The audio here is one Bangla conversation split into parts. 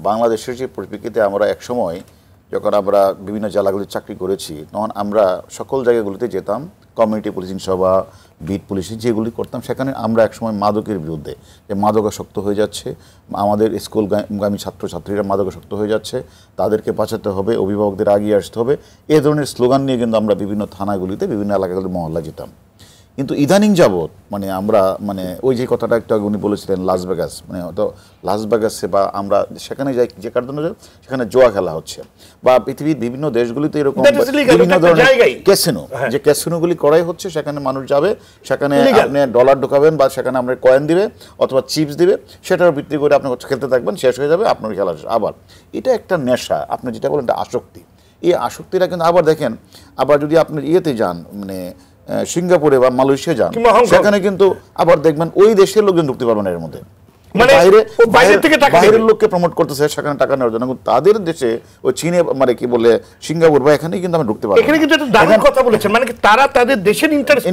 বাংলাদেশের যে পরিপ্রেক্ষিতে আমরা একসময় যখন আমরা বিভিন্ন জেলাগুলিতে চাকরি করেছি তখন আমরা সকল জায়গাগুলিতে যেতাম, কমিউনিটি পুলিশিং সভা, বিট পুলিশিং যেগুলি করতাম, সেখানে আমরা একসময় মাদকের বিরুদ্ধে, যে মাদকাসক্ত হয়ে যাচ্ছে, আমাদের স্কুলগামী ছাত্রছাত্রীরা মাদকাসক্ত হয়ে যাচ্ছে, তাদেরকে বাঁচাতে হবে, অভিভাবকদের এগিয়ে আসতে হবে, এ ধরনের স্লোগান নিয়ে কিন্তু আমরা বিভিন্ন থানাগুলিতে, বিভিন্ন এলাকাগুলির মহল্লা যেতাম। কিন্তু ইদানিং যাবৎ মানে আমরা ওই যে কথাটা একটু আগে উনি বলেছিলেন লাস ভেগাস, হয়তো লাস ভেগাসে বা আমরা সেখানে যাই যে কারণে সেখানে জোয়া খেলা হচ্ছে, বা পৃথিবীর বিভিন্ন দেশগুলিতে এরকম বিভিন্ন ধরনের ক্যাসিনো, যে ক্যাসিনোগুলি করাই হচ্ছে, সেখানে মানুষ যাবে, সেখানে আপনি ডলার ঢোকাবেন বা সেখানে আপনার কয়েন দিবে অথবা চিপস দিবে, সেটার ভিত্তি করে আপনি খেলতে থাকবেন, শেষ হয়ে যাবে আপনার খেলা। আবার এটা একটা নেশা, আপনি যেটা বলেন এটা আসক্তি। এই আসক্তিটা কিন্তু আবার দেখেন, আবার যদি আপনি ইয়েতে যান সিঙ্গাপুরে বা মালয়েশিয়া যান, সেখানে কিন্তু আবার দেখবেন ওই দেশের লোকজন ঢুকতে পারবেন এর মধ্যে, বাইরের লোককে প্রমোট করতেছে সেখানে টাকা নেওয়ার জন্য। তাদের দেশে ওই চীনে কি বলে সিঙ্গাপুর বা এখানে কিন্তু আমরা ঢুকতে পারবো। এখানে কিন্তু একটা দারুণ কথা বলেছেন, মানে তারা তাদের দেশের ইন্টারেস্ট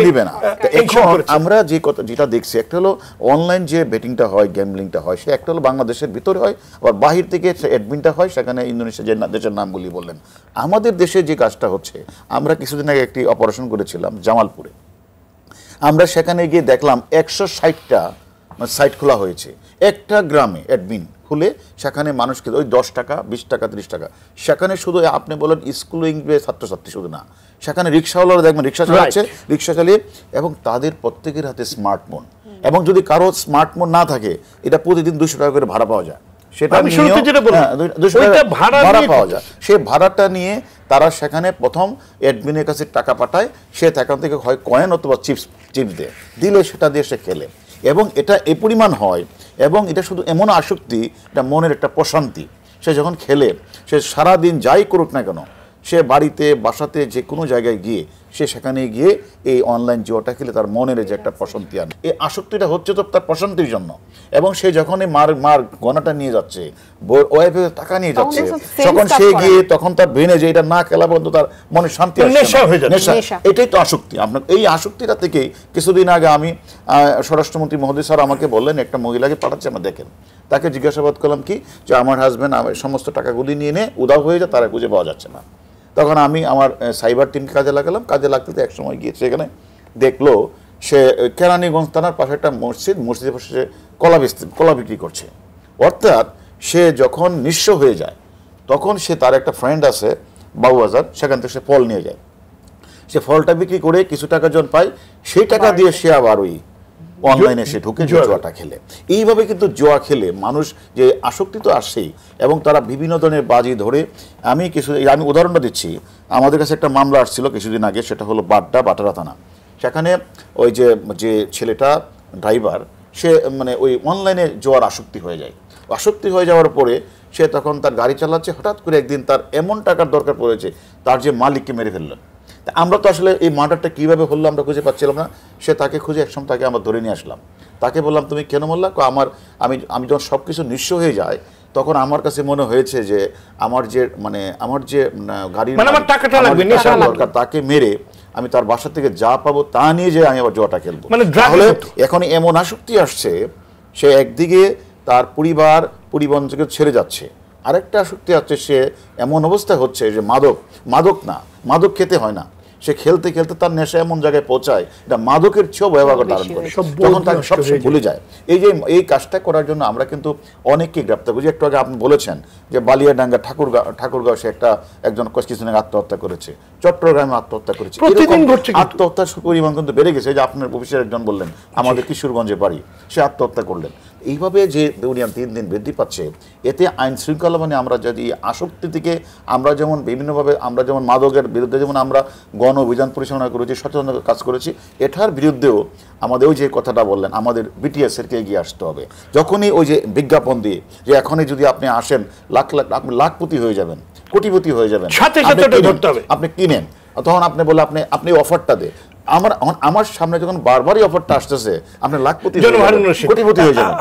দিবে না। এখন আমরা যে কথা যেটা দেখছি, একটা হলো অনলাইন যে বেটিংটা হয়, গ্যাম্বলিংটা হয়, সে একটা হলো বাংলাদেশের ভিতরে হয়, আবার বাহির থেকে অ্যাডমিনটা হয় সেখানে ইন্দোনেশিয়া যে দেশের নামগুলি বললেন। আমাদের দেশে যে কাজটা হচ্ছে, আমরা কিছুদিন আগে একটি অপারেশন করেছিলাম জামালপুরে, আমরা সেখানে গিয়ে দেখলাম 160টা সাইট খোলা হয়েছে, একটা গ্রামে অ্যাডমিন খুলে সেখানে মানুষকে ওই 10 টাকা 20 টাকা 30 টাকা, সেখানে শুধু আপনি বলেন স্কুলিং ছাত্রছাত্রী শুধু না, সেখানে রিক্সাওয়ালারা দেখবেন রিক্সা চালাচ্ছে, রিক্সা চালিয়ে, এবং তাদের প্রত্যেকের হাতে স্মার্টফোন, এবং যদি কারো স্মার্টফোন না থাকে এটা প্রতিদিন 200 টাকা করে ভাড়া পাওয়া যায়, সেটা ভাড়া পাওয়া যায়। সেই ভাড়াটা নিয়ে তারা সেখানে প্রথম অ্যাডমিনের কাছে টাকা পাঠায়, সে সেখান থেকে হয় কয়েন অথবা চিপস দিলে সেটা দিয়ে সে খেলে, এবং এটা এই পরিমাণ হয়, এবং এটা শুধু এমন আসক্তি, এটা মনের একটা প্রশান্তি। সে যখন খেলে, সে সারাদিন যাই করুক না কেন, সে বাড়িতে বাসাতে যে কোনো জায়গায় গিয়ে সে সেখানে গিয়ে এই অনলাইন জুয়াটা খেলে তার মনের যে একটা প্রশান্তি আনে। এই আসক্তিটা হচ্ছে তো তার প্রশান্তির জন্য, এবং সে যখনই মার গনাটা নিয়ে যাচ্ছে, ওয়াইফের টাকা নিয়ে যাচ্ছে, তখন সে গিয়ে তখন তার ব্রেনে যে এটা না খেলা পর্যন্ত তার মনে শান্তি আসে, এটাই তো আসক্তি। আপনার এই আসক্তিটা থেকেই কিছুদিন আগে আমি স্বরাষ্ট্রমন্ত্রী মহোদয় স্যার আমাকে বললেন, একটা মহিলাকে পাঠাচ্ছে, আমরা দেখেন, তাকে জিজ্ঞাসাবাদ করলাম কি যে আমার হাজব্যান্ড সমস্ত টাকাগুলি নিয়ে উধাও হয়ে যায়, তারা খুঁজে পাওয়া যাচ্ছে না। তখন আমি আমার সাইবার টিমকে কাজে লাগালাম, কাজে লাগতে এক সময় গিয়েছে, সেখানে দেখলো সে কেরানীগঞ্জ থানার পাশে একটা মসজিদের পাশে সে কলা বিক্রি করছে। অর্থাৎ সে যখন নিঃস্ব হয়ে যায়, তখন সে তার একটা ফ্রেন্ড আছে বাবুবাজার, সেখান থেকে সে ফল নিয়ে যায়, সে ফলটা বিক্রি করে কিছু টাকা যখন পায়, সেই টাকা দিয়ে সে আবার ওই অনলাইনে সে ঢুকে জুয়াটা খেলে। এইভাবে কিন্তু জুয়া খেলে মানুষ যে আসক্তি তো আসছেই, এবং তারা বিভিন্ন ধরনের বাজি ধরে। আমি উদাহরণটা দিচ্ছি, আমাদের কাছে একটা মামলা আসছিল কিছুদিন আগে, সেটা হলো বাটারা থানা। সেখানে ওই যে ছেলেটা ড্রাইভার, সে ওই অনলাইনে জুয়ার আসক্তি হয়ে যায়। আসক্তি হয়ে যাওয়ার পরে সে তখন তার গাড়ি চালাচ্ছে, হঠাৎ করে একদিন তার এমন টাকার দরকার পড়েছে, তার যে মালিককে মেরে ফেললেন। আমরা তো আসলে এই মার্ডারটা কীভাবে হলো আমরা খুঁজে পাচ্ছিলাম না, সে তাকে খুঁজে একসময় তাকে আমরা ধরে নিয়ে আসলাম। তাকে বললাম তুমি কেন বললা? আমি যখন সব কিছু নিঃস্ব হয়ে যায়, তখন আমার কাছে মনে হয়েছে যে আমার যে গাড়ির দরকার, তাকে মেরে আমি তার বাসা থেকে যা পাবো তা নিয়ে যে আমি আবার জুয়াটা খেলবো। তাহলে এখন এমন আসক্তি আসছে, সে একদিকে তার পরিবহনকে ছেড়ে যাচ্ছে, আরেকটা আসক্তি আছে, সে এমন অবস্থা হচ্ছে যে মাদক খেতে হয় না, সে খেলতে খেলতে তার নেশা এমন জায়গায় পৌঁছায়, এটা মাদকের চেয়েও ভয়াবহ ধারণ করে, তখন তাকে সব ভুলে যায়। এই কাজটা করার জন্য আমরা কিন্তু অনেককে গ্রেপ্তার করেছি। একটু আগে আপনি বলেছেন যে বালিয়াডাঙ্গা ঠাকুরগাঁও সে একজন কিছুদিন আগে আত্মহত্যা করেছে, চট্টগ্রামে আত্মহত্যা করেছে, আত্মহত্যার পরিমাণ কিন্তু বেড়ে গেছে। যে আপনার অফিসের একজন বললেন আমাদের কিশোরগঞ্জে বাড়ি, সে আত্মহত্যা করলেন। এইভাবে যে দুনিয়া দিন দিন বৃদ্ধি পাচ্ছে, এতে আইন শৃঙ্খলা আমরা যদি আসক্তি থেকে আমরা যেমন বিভিন্নভাবে আমরা যেমন মাদকের বিরুদ্ধে যেমন আমরা গণ অভিযান পরিচালনা করেছি, সচেতনতা কাজ করেছি, এটার বিরুদ্ধেও আমাদের ওই যে কথাটা বললেন, আমাদের বিটিএসেরকে এগিয়ে আসতে হবে। যখনই ওই যে বিজ্ঞাপন দিয়ে যে এখনই যদি আপনি আসেন আপনি লাখপতি হয়ে যাবেন, কোটিপতি হয়ে যাবেন, আপনি কিনেন, তখন আপনি বলে আপনি অফারটা দে। আমার সামনে যখন বারবারই অফারটা আসতেছে, আপনি লাখপতি কোটিপতি হয়ে যাবেন।